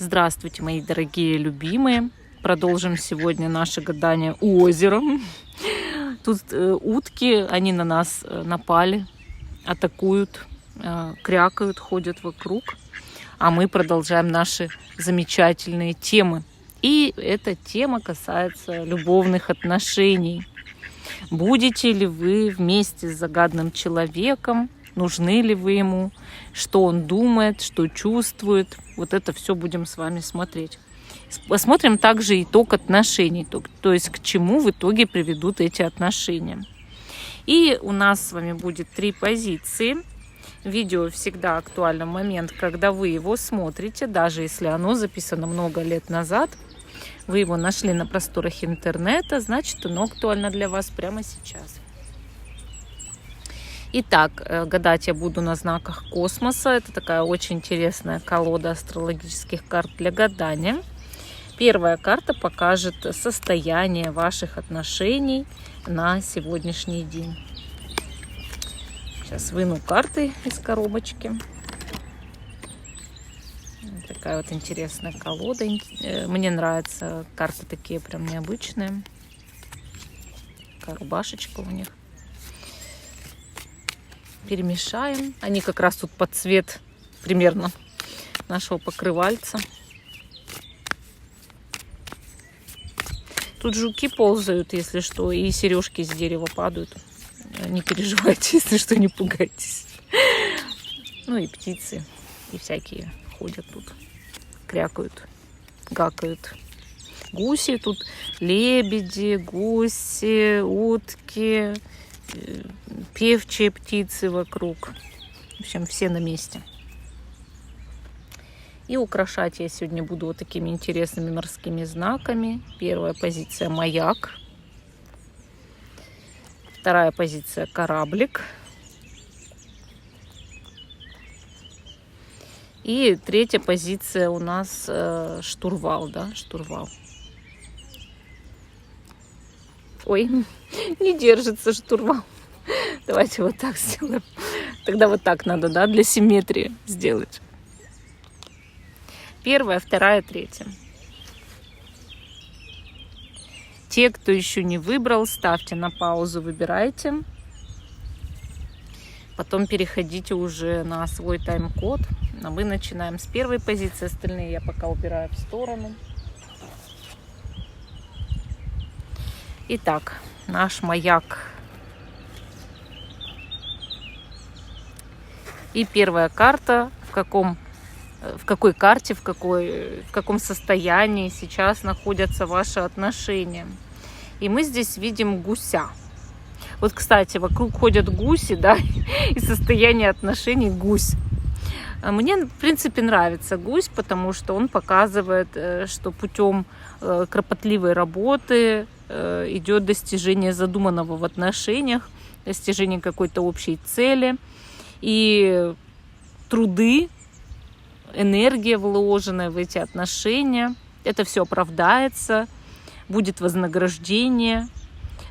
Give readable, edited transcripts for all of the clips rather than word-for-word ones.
Здравствуйте, мои дорогие любимые. Продолжим сегодня наше гадание озером. Тут утки, они на нас напали, атакуют, крякают, ходят вокруг. А мы продолжаем наши замечательные темы. И эта тема касается любовных отношений. Будете ли вы вместе с загаданным человеком? Нужны ли вы ему? Что он думает, что чувствует? Вот это все будем с вами смотреть. Посмотрим также итог отношений, то есть к чему в итоге приведут эти отношения. И у нас с вами будет 3 позиции. Видео всегда актуально в момент, когда вы его смотрите, даже если оно записано много лет назад. Вы его нашли на просторах интернета, значит, оно актуально для вас прямо сейчас. Итак, гадать я буду на знаках космоса. Это такая очень интересная колода астрологических карт для гадания. Первая карта покажет состояние ваших отношений на сегодняшний день. Сейчас выну карты из коробочки. Такая вот интересная колода. Мне нравятся карты такие прям необычные. Такая рубашечка у них. Перемешаем. Они как раз тут под цвет примерно нашего покрывальца. Тут жуки ползают, если что, и сережки с дерева падают. Не переживайте, если что, не пугайтесь. Ну и птицы, и всякие ходят тут, крякают, гакают. Гуси тут, лебеди, гуси, утки, певчие птицы вокруг. В общем, все на месте. И украшать я сегодня буду вот такими интересными морскими знаками. Первая позиция — маяк. Вторая позиция — кораблик. И третья позиция у нас штурвал, да, штурвал. Ой, не держится штурвал. Давайте вот так сделаем. Тогда вот так надо, да, для симметрии сделать. Первая, вторая, третья. Те, кто еще не выбрал, ставьте на паузу, выбирайте. Потом переходите уже на свой тайм-код. А мы начинаем с первой позиции. Остальные я пока убираю в сторону. Итак, наш маяк. И первая карта, в какой карте, в каком состоянии сейчас находятся ваши отношения. И мы здесь видим гуся. Вот, кстати, вокруг ходят гуси, да, и состояние отношений гусь. Мне, в принципе, нравится гусь, потому что он показывает, что путем кропотливой работы идет достижение задуманного в отношениях, достижение какой-то общей цели. И труды, энергия, вложенная в эти отношения, это все оправдается, будет вознаграждение.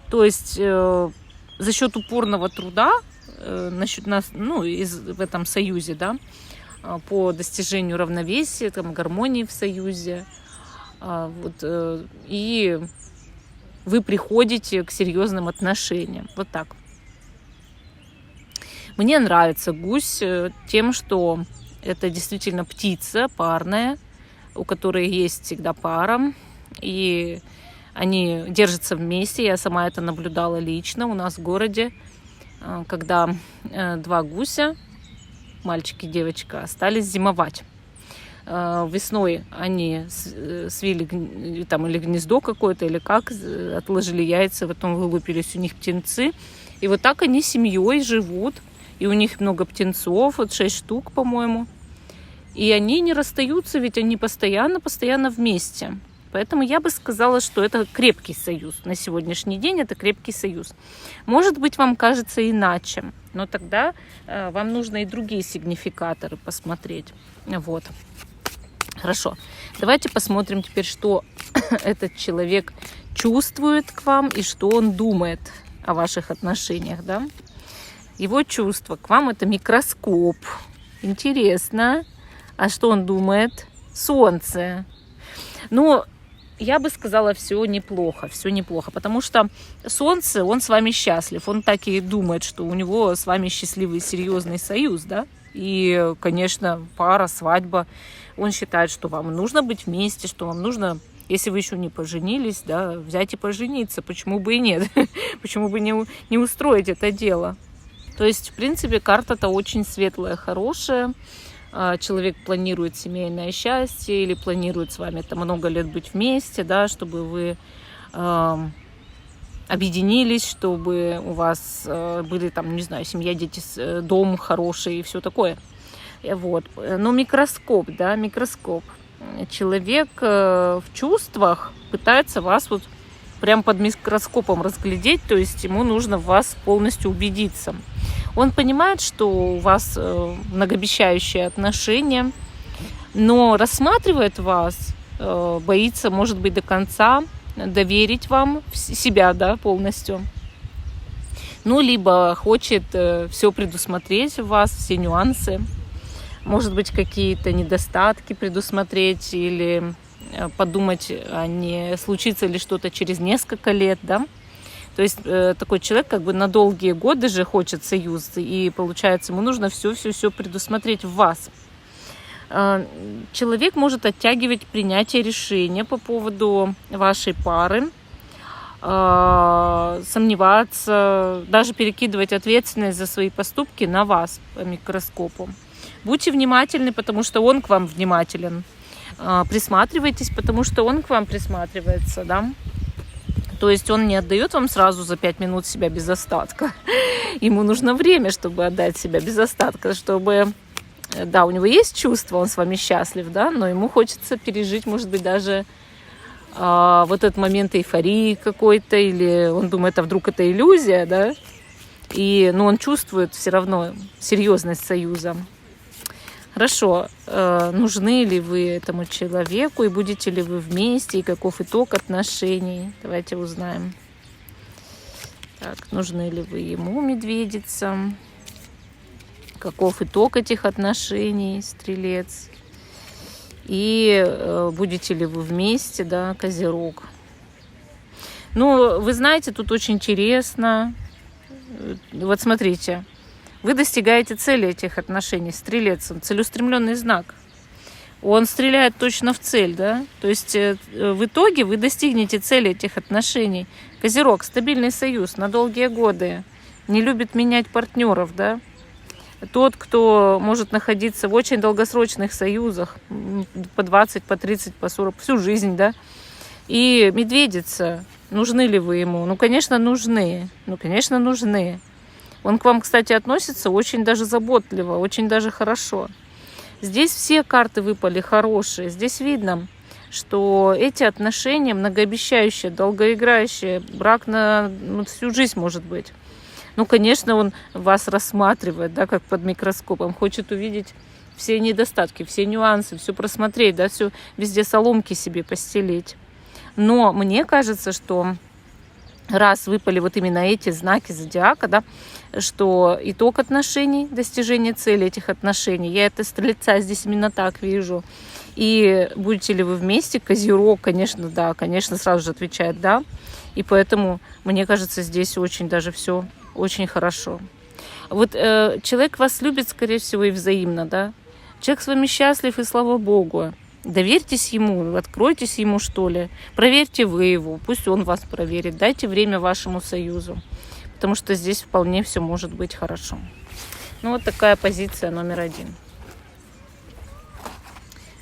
То есть за счет упорного труда насчет нас, в этом союзе, да, по достижению равновесия, там, гармонии в союзе, и вы приходите к серьезным отношениям. Вот так. Мне нравится гусь тем, что это действительно птица парная, у которой есть всегда пара, и они держатся вместе. Я сама это наблюдала лично у нас в городе, когда 2 гуся, мальчик и девочка, остались зимовать. Весной они свили там или гнездо какое-то, или как, отложили яйца, потом вылупились у них птенцы. И вот так они семьей живут. И у них много птенцов, вот 6 штук, по-моему. И они не расстаются, ведь они постоянно вместе. Поэтому я бы сказала, что это крепкий союз. На сегодняшний день это крепкий союз. Может быть, вам кажется иначе, но тогда вам нужно и другие сигнификаторы посмотреть. Вот. Хорошо. Давайте посмотрим теперь, что этот человек чувствует к вам и что он думает о ваших отношениях, да? Его чувства к вам — это микроскоп. Интересно. А что он думает? Солнце. Но я бы сказала, все неплохо, потому что Солнце, он с вами счастлив, он так и думает, что у него с вами счастливый, серьезный союз, да, и, конечно, пара, свадьба, он считает, что вам нужно быть вместе, что вам нужно, если вы еще не поженились, да, взять и пожениться, почему бы и нет, почему бы не устроить это дело. То есть, в принципе, карта-то очень светлая, хорошая. Человек планирует семейное счастье или планирует с вами там много лет быть вместе, да, чтобы вы объединились, чтобы у вас были там, не знаю, семья, дети, дом хороший и все такое. Вот. Но микроскоп, да, микроскоп. Человек в чувствах пытается вас вот прям под микроскопом разглядеть, то есть ему нужно в вас полностью убедиться. Он понимает, что у вас многообещающие отношения, но рассматривает вас, боится, может быть, до конца доверить вам себя, да, полностью. Ну, либо хочет все предусмотреть в вас, все нюансы, может быть, какие-то недостатки предусмотреть или подумать, а не случится ли что-то через несколько лет, да. То есть такой человек как бы на долгие годы же хочет союз, и получается, ему нужно все предусмотреть в вас. Человек может оттягивать принятие решения по поводу вашей пары, сомневаться, даже перекидывать ответственность за свои поступки на вас по микроскопу. Будьте внимательны, потому что он к вам внимателен. Присматривайтесь, потому что он к вам присматривается, да. То есть он не отдает вам сразу за 5 минут себя без остатка. Ему нужно время, чтобы отдать себя без остатка, чтобы... Да, у него есть чувство, он с вами счастлив, да, но ему хочется пережить, может быть, даже вот этот момент эйфории какой-то, или он думает, а вдруг это иллюзия, да, но он чувствует все равно серьезность союза. Хорошо, нужны ли вы этому человеку, и будете ли вы вместе, и каков итог отношений? Давайте узнаем. Так, нужны ли вы ему, медведица? Каков итог этих отношений, стрелец? И будете ли вы вместе, да, козерог? Ну, вы знаете, тут очень интересно. Вот смотрите. Вы достигаете цели этих отношений. Стрелец, он целеустремленный знак. Он стреляет точно в цель, да? То есть в итоге вы достигнете цели этих отношений. Козерог, стабильный союз на долгие годы. Не любит менять партнеров, да? Тот, кто может находиться в очень долгосрочных союзах, по 20, по 30, по 40, всю жизнь, да? И медведица, нужны ли вы ему? Ну, конечно, нужны. Он к вам, кстати, относится очень даже заботливо, очень даже хорошо. Здесь все карты выпали хорошие. Здесь видно, что эти отношения многообещающие, долгоиграющие, брак на всю жизнь может быть. Ну, конечно, он вас рассматривает, да, как под микроскопом, хочет увидеть все недостатки, все нюансы, все просмотреть, да, все везде соломки себе постелить. Но мне кажется, что раз выпали вот именно эти знаки зодиака, да, что итог отношений, достижение цели этих отношений, я это стрельца здесь именно так вижу. И будете ли вы вместе, козерог, конечно, да, конечно, сразу же отвечает да. И поэтому, мне кажется, здесь очень даже все очень хорошо. Вот человек вас любит, скорее всего, и взаимно, да. Человек с вами счастлив, и слава Богу. Доверьтесь ему, откройтесь ему, что ли. Проверьте вы его, пусть он вас проверит. Дайте время вашему союзу, потому что здесь вполне все может быть хорошо. Ну, вот такая позиция номер 1.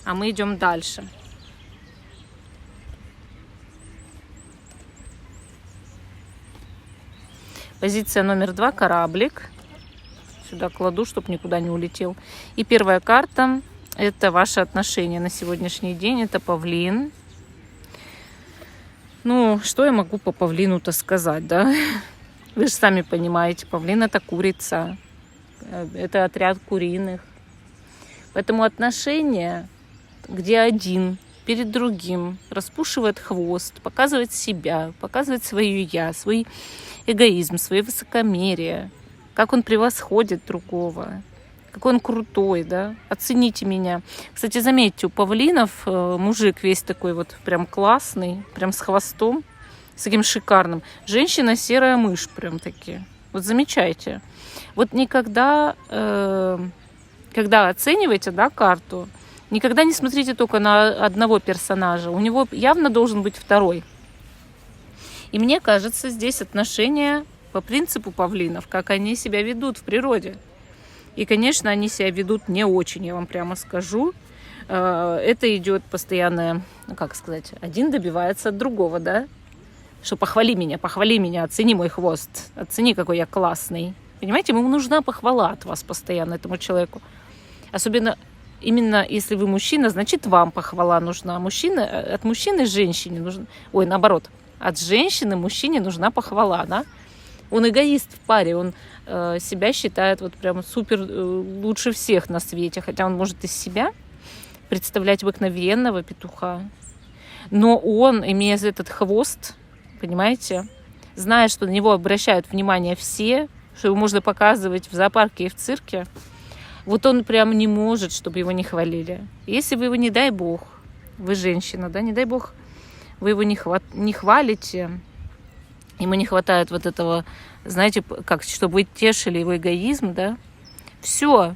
А мы идем дальше. Позиция номер 2, кораблик. Сюда кладу, чтобы никуда не улетел. И первая карта – это ваши отношения на сегодняшний день. Это павлин. Ну, что я могу по павлину-то сказать, да? Вы же сами понимаете, павлин – это курица. Это отряд куриных. Поэтому отношения, где один перед другим распушивает хвост, показывает себя, показывает свое «я», свой эгоизм, свое высокомерие, как он превосходит другого, какой он крутой, да, оцените меня. Кстати, заметьте, у павлинов мужик весь такой вот прям классный, прям с хвостом, с таким шикарным. Женщина серая мышь прям такие. Вот замечайте. Вот никогда, когда оцениваете, да, карту, никогда не смотрите только на одного персонажа. У него явно должен быть второй. И мне кажется, здесь отношения по принципу павлинов, как они себя ведут в природе. И, конечно, они себя ведут не очень, я вам прямо скажу. Это идет постоянное, ну, как сказать, один добивается от другого, да? Что похвали меня, оцени мой хвост, оцени, какой я классный. Понимаете, ему нужна похвала от вас постоянно, этому человеку. Особенно именно если вы мужчина, значит, вам похвала нужна. От мужчины женщине нужна... Ой, наоборот, от женщины мужчине нужна похвала, да? Он эгоист в паре, он себя считает вот прям супер лучше всех на свете, хотя он может из себя представлять обыкновенного петуха. Но он, имея этот хвост, понимаете, зная, что на него обращают внимание все, что его можно показывать в зоопарке и в цирке, вот он прям не может, чтобы его не хвалили. Если вы его, не дай бог, вы женщина, да, не дай бог, вы его не хвалите, ему не хватает вот этого, знаете, как, чтобы вы тешили его эгоизм, да, все,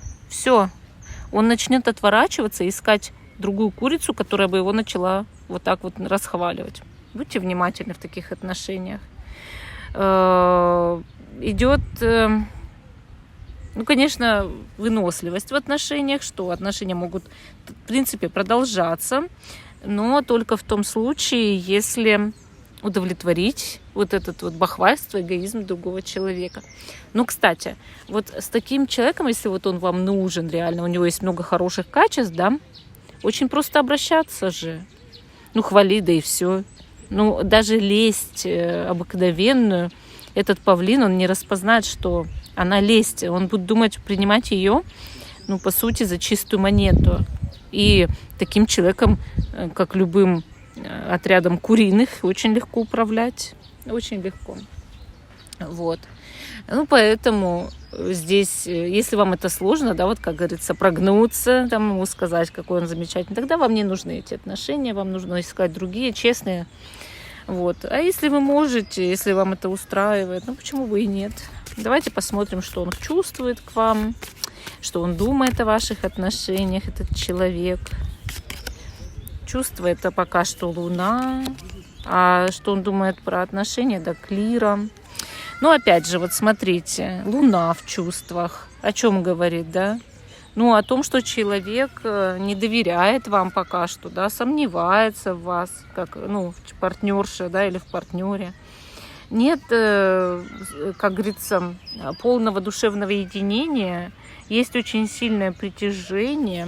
он начнет отворачиваться и искать другую курицу, которая бы его начала вот так вот расхваливать. Будьте внимательны в таких отношениях. Идет, ну, конечно, выносливость в отношениях, что отношения могут, в принципе, продолжаться, но только в том случае, если удовлетворить вот этот вот бахвальство, эгоизм другого человека. Ну, кстати, вот с таким человеком, если вот он вам нужен реально, у него есть много хороших качеств, да, очень просто обращаться же. Ну, хвали, да и все. Ну, даже лесть обыкновенную, этот павлин, он не распознает, что она лесть. Он будет думать, принимать ее, ну, по сути, за чистую монету. И таким человеком, как любым отрядом куриных, очень легко управлять. Очень легко. Вот. Ну, поэтому здесь, если вам это сложно, да, вот, как говорится, прогнуться, там, ему сказать, какой он замечательный, тогда вам не нужны эти отношения, вам нужно искать другие, честные. Вот. А если вы можете, если вам это устраивает, ну, почему бы и нет? Давайте посмотрим, что он чувствует к вам, что он думает о ваших отношениях, этот человек. Чувство — это пока что Луна, а что он думает про отношения, да, Лира. Ну, опять же, вот смотрите, Луна в чувствах. О чем говорит, да? Ну, о том, что человек не доверяет вам пока что, да, сомневается в вас, как, ну, в партнерше, да, или в партнере. Нет, как говорится, полного душевного единения. Есть очень сильное притяжение.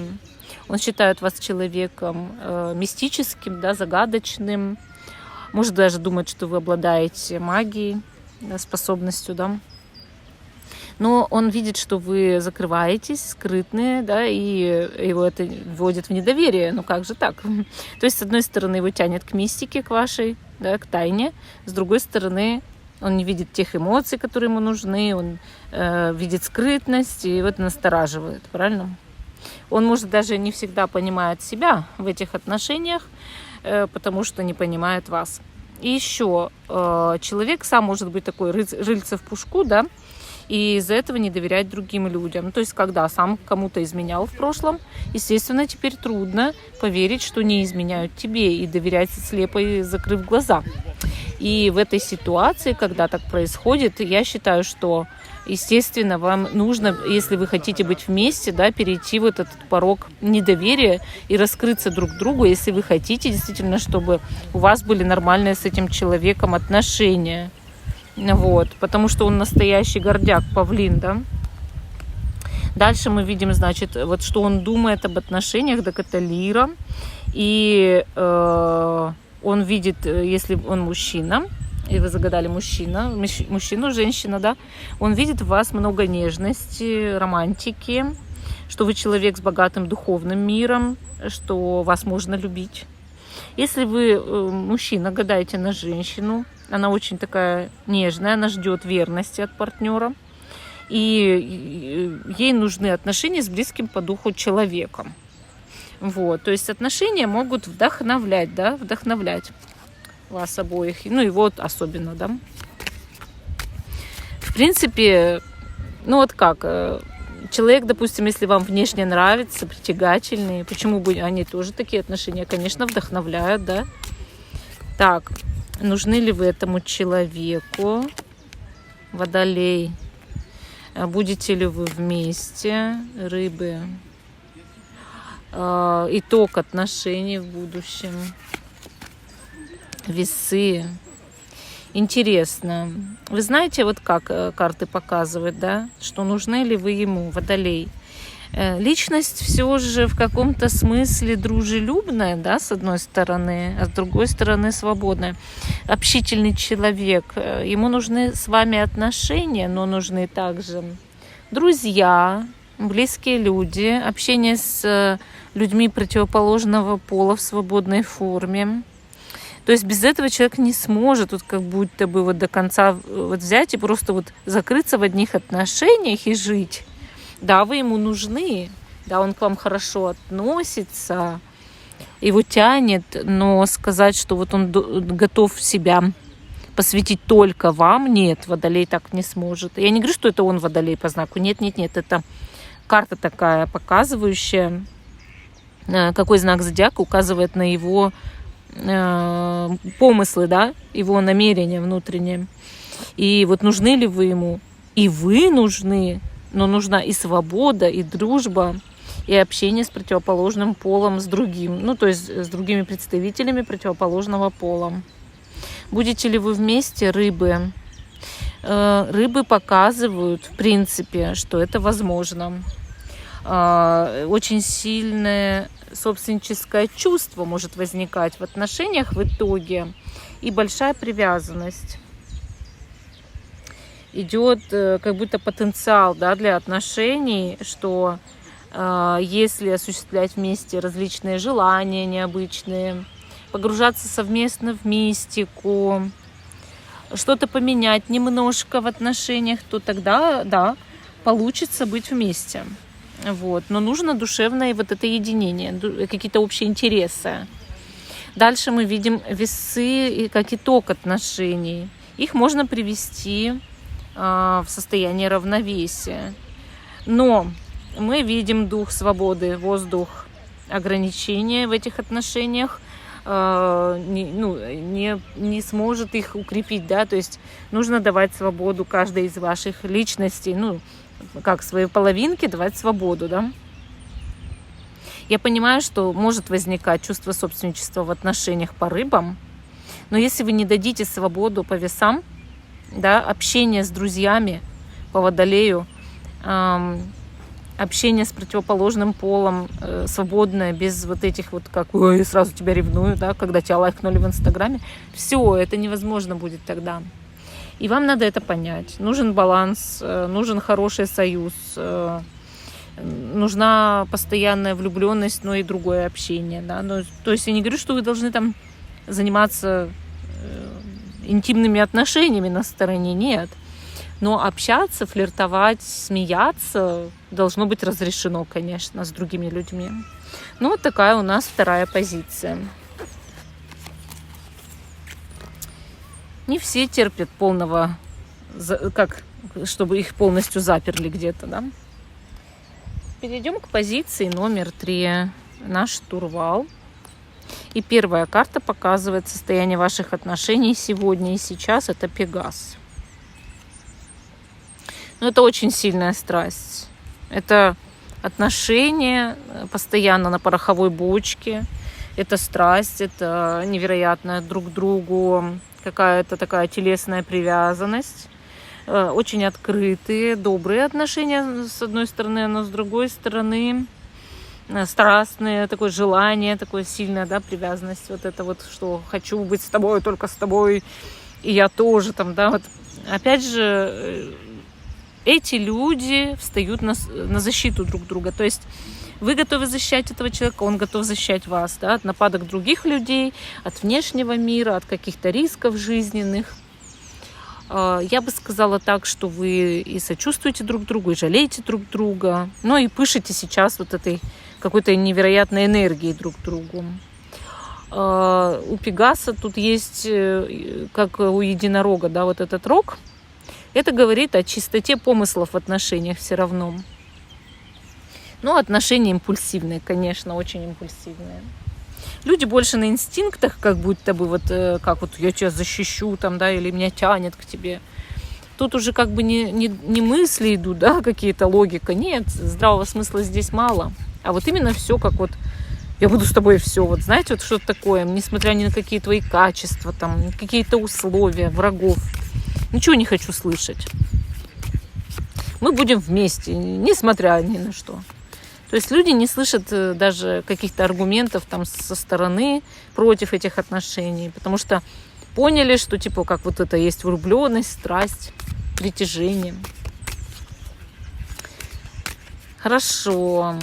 Он считает вас человеком мистическим, да, загадочным. Может даже думать, что вы обладаете магией, да, способностью, да. Но он видит, что вы закрываетесь, скрытные, да, и его это вводит в недоверие. Ну как же так? То есть, с одной стороны, его тянет к мистике, к вашей, да, к тайне. С другой стороны, он не видит тех эмоций, которые ему нужны. Он видит скрытность, и это настораживает, правильно? Он, может, даже не всегда понимает себя в этих отношениях, потому что не понимает вас. И еще человек сам может быть такой рыльце в пушку, да, и из-за этого не доверять другим людям. То есть, когда сам кому-то изменял в прошлом, естественно, теперь трудно поверить, что не изменяют тебе, и доверять слепо, и закрыв глаза. И в этой ситуации, когда так происходит, я считаю, что, естественно, вам нужно, если вы хотите быть вместе, да, перейти вот этот порог недоверия и раскрыться друг другу, если вы хотите действительно, чтобы у вас были нормальные с этим человеком отношения. Вот, потому что он настоящий гордяк, павлин, да. Дальше мы видим, значит, вот что он думает об отношениях, так это Лира. И он видит, если он мужчина, и вы загадали мужчину, женщина, да, он видит в вас много нежности, романтики, что вы человек с богатым духовным миром, что вас можно любить. Если вы мужчина, гадаете на женщину, она очень такая нежная, она ждет верности от партнера. и ей нужны отношения с близким по духу человеком. Вот, то есть отношения могут вдохновлять, да, вдохновлять вас обоих, ну и вот особенно, да. В принципе, ну вот как, человек, допустим, если вам внешне нравится, притягательный, почему бы они тоже такие отношения, конечно, вдохновляют, да. Так, нужны ли вы этому человеку? Водолей. Будете ли вы вместе? Рыбы. Итог отношений в будущем. Весы. Интересно. Вы знаете, вот как карты показывают, да, что нужны ли вы ему, Водолей? Личность все же в каком-то смысле дружелюбная, да, с одной стороны, а с другой стороны свободная. Общительный человек. Ему нужны с вами отношения, но нужны также друзья, близкие люди, общение с людьми противоположного пола в свободной форме. То есть без этого человек не сможет вот как будто бы вот до конца вот взять и просто вот закрыться в одних отношениях и жить. Да, вы ему нужны, да, он к вам хорошо относится, его тянет, но сказать, что вот он готов себя посвятить только вам, нет, Водолей так не сможет. Я не говорю, что это он Водолей по знаку, нет, это карта такая, показывающая, какой знак зодиака указывает на его помыслы, да, его намерения внутренние. И вот нужны ли вы ему? И вы нужны, но нужна и свобода, и дружба, и общение с противоположным полом, с другим, ну, то есть с другими представителями противоположного пола. Будете ли вы вместе, рыбы? Рыбы показывают, в принципе, что это возможно. Очень сильное собственническое чувство может возникать в отношениях в итоге, и большая привязанность. Идет как будто потенциал, да, для отношений, что если осуществлять вместе различные желания необычные, погружаться совместно в мистику, что-то поменять немножко в отношениях, то тогда, да, получится быть вместе. Вот. Но нужно душевное вот это единение, какие-то общие интересы. Дальше мы видим весы как итог отношений. Их можно привести в состояние равновесия. Но мы видим дух свободы, воздух ограничения в этих отношениях, не сможет их укрепить, да, то есть нужно давать свободу каждой из ваших личностей, ну, как своей половинке давать свободу, да. Я понимаю, что может возникать чувство собственничества в отношениях по рыбам, но если вы не дадите свободу по весам, да, общение с друзьями по Водолею, общение с противоположным полом, свободное, без вот этих вот, как «ой, сразу тебя ревную», да, когда тебя лайкнули в Инстаграме, все, это невозможно будет тогда. И вам надо это понять. Нужен баланс, нужен хороший союз, нужна постоянная влюбленность, но и другое общение, да. Ну, то есть я не говорю, что вы должны там заниматься интимными отношениями на стороне, нет. Но общаться, флиртовать, смеяться должно быть разрешено, конечно, с другими людьми. Ну, вот такая у нас вторая позиция. Не все терпят полного, как, чтобы их полностью заперли где-то, да. Перейдем к позиции номер 3. Наш штурвал. И первая карта показывает состояние ваших отношений сегодня и сейчас. Это Пегас. Но это очень сильная страсть. Это отношения постоянно на пороховой бочке. Это страсть, это невероятная друг к другу какая-то такая телесная привязанность. Очень открытые, добрые отношения с одной стороны, но с другой стороны страстные, такое желание, такое сильная, да, привязанность. Вот это вот, что хочу быть с тобой, только с тобой, и я тоже там, да, вот. Опять же, эти люди встают на защиту друг друга. То есть вы готовы защищать этого человека, он готов защищать вас, да, от нападок других людей, от внешнего мира, от каких-то рисков жизненных. Я бы сказала так, что вы и сочувствуете друг другу, и жалеете друг друга, но и пышете сейчас вот этой какой-то невероятной энергией друг другу. У Пегаса тут есть, как у единорога, да, вот этот рог. Это говорит о чистоте помыслов в отношениях все равно. Но отношения импульсивные, конечно, очень импульсивные. Люди больше на инстинктах, как будто бы вот, как вот я тебя защищу, там, да, или меня тянет к тебе. Тут уже как бы не мысли идут, да, какие-то логика. Нет, здравого смысла здесь мало. А вот именно все как вот я буду с тобой все, вот знаете, вот что-то такое, несмотря ни на какие твои качества, там, какие-то условия, врагов. Ничего не хочу слышать. Мы будем вместе, несмотря ни на что. То есть люди не слышат даже каких-то аргументов там со стороны против этих отношений, потому что поняли, что типа как вот это есть влюбленность, страсть, притяжение. Хорошо.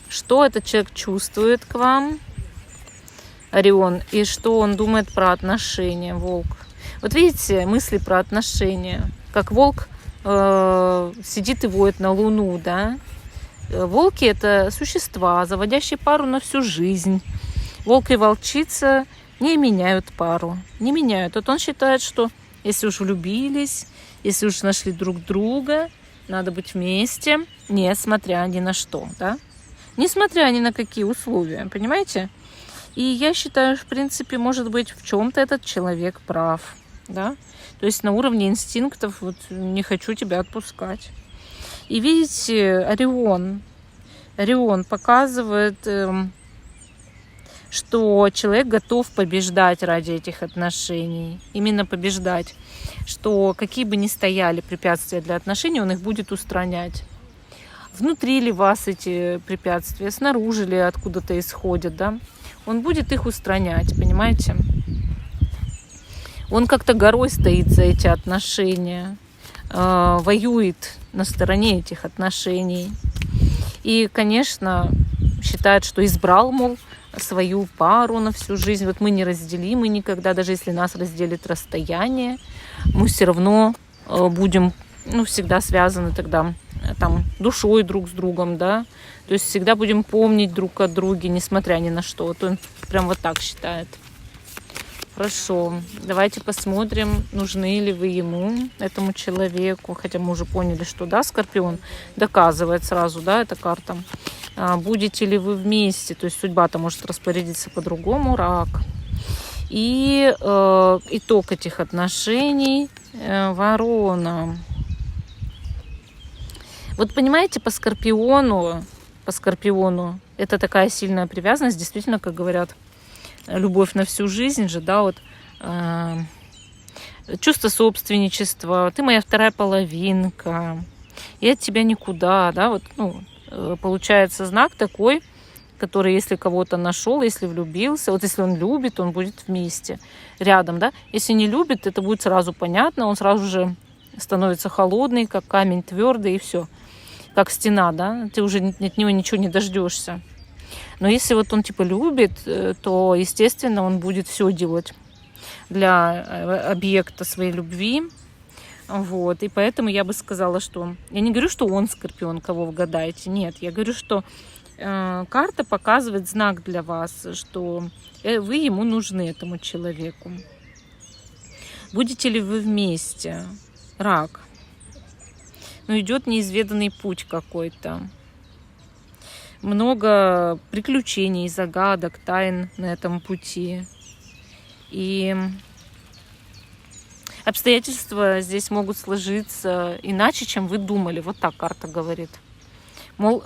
Что этот человек чувствует к вам, Орион, и что он думает про отношения, волк? Вот видите, мысли про отношения. Как волк сидит и воет на луну, да? Волки – это существа, заводящие пару на всю жизнь. Волк и волчица не меняют пару, не меняют. Вот он считает, что если уж влюбились, если уж нашли друг друга, надо быть вместе, несмотря ни на что, да? Несмотря ни на какие условия, понимаете? И я считаю, в принципе, может быть, в чем-то этот человек прав, да? То есть на уровне инстинктов вот не хочу тебя отпускать. И видите, Орион показывает, что человек готов побеждать ради этих отношений. Именно побеждать. Что какие бы ни стояли препятствия для отношений, он их будет устранять. Внутри ли вас эти препятствия, снаружи ли откуда-то исходят, да? Он будет их устранять, понимаете? Он как-то горой стоит за эти отношения, воюет на стороне этих отношений. И, конечно, считает, что избрал, мол, свою пару на всю жизнь. Вот мы неразделимы никогда, даже если нас разделит расстояние, мы все равно будем, всегда связаны тогда там душой друг с другом, да. То есть всегда будем помнить друг о друге, несмотря ни на что. Вот он прям вот так считает. Хорошо, давайте посмотрим, нужны ли вы ему, этому человеку. Хотя мы уже поняли, что да, Скорпион доказывает сразу, да, эта карта. Будете ли вы вместе, то есть судьба-то может распорядиться по-другому, Рак. И итог этих отношений, Ворона. Вот понимаете, по Скорпиону, это такая сильная привязанность, действительно, как говорят, любовь на всю жизнь же, да, вот чувство собственничества, ты моя вторая половинка, я от тебя никуда, да, вот, получается знак такой, который, если кого-то нашел, если влюбился, вот если он любит, он будет вместе, рядом, да, если не любит, это будет сразу понятно, он сразу же становится холодный, как камень твердый, и все, как стена, да, ты уже от него ничего не дождешься. Но если вот он типа любит, то, естественно, он будет все делать для объекта своей любви. Вот. И поэтому я бы сказала, что... Я не говорю, что он Скорпион, кого вы гадаете. Нет, я говорю, что карта показывает знак для вас, что вы ему нужны, этому человеку. Будете ли вы вместе? Рак. Идет неизведанный путь какой-то. Много приключений, загадок, тайн на этом пути. И обстоятельства здесь могут сложиться иначе, чем вы думали. Вот так карта говорит. Мол,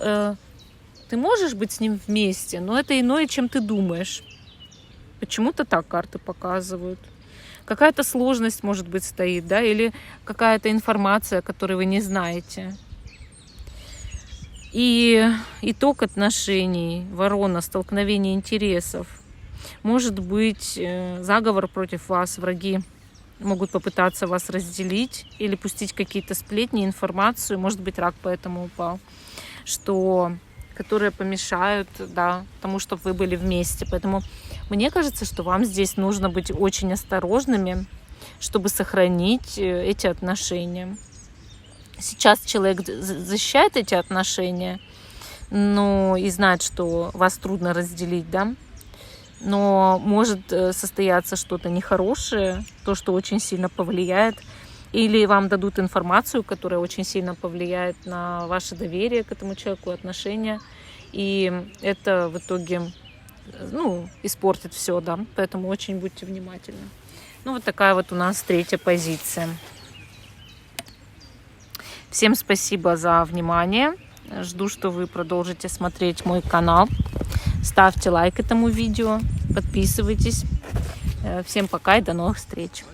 ты можешь быть с ним вместе, но это иное, чем ты думаешь. Почему-то так карты показывают. Какая-то сложность, может быть, стоит, да, или какая-то информация, которую вы не знаете. И итог отношений, Ворона, столкновение интересов. Может быть, заговор против вас, враги могут попытаться вас разделить или пустить какие-то сплетни, информацию, может быть, Рак поэтому упал, которые помешают, да, тому, чтобы вы были вместе. Поэтому мне кажется, что вам здесь нужно быть очень осторожными, чтобы сохранить эти отношения. Сейчас человек защищает эти отношения, но и знает, что вас трудно разделить, да, но может состояться что-то нехорошее, то, что очень сильно повлияет, или вам дадут информацию, которая очень сильно повлияет на ваше доверие к этому человеку, отношения, и это в итоге, испортит все, да, поэтому очень будьте внимательны. Вот такая вот у нас третья позиция. Всем спасибо за внимание. Жду, что вы продолжите смотреть мой канал. Ставьте лайк этому видео, подписывайтесь. Всем пока и до новых встреч.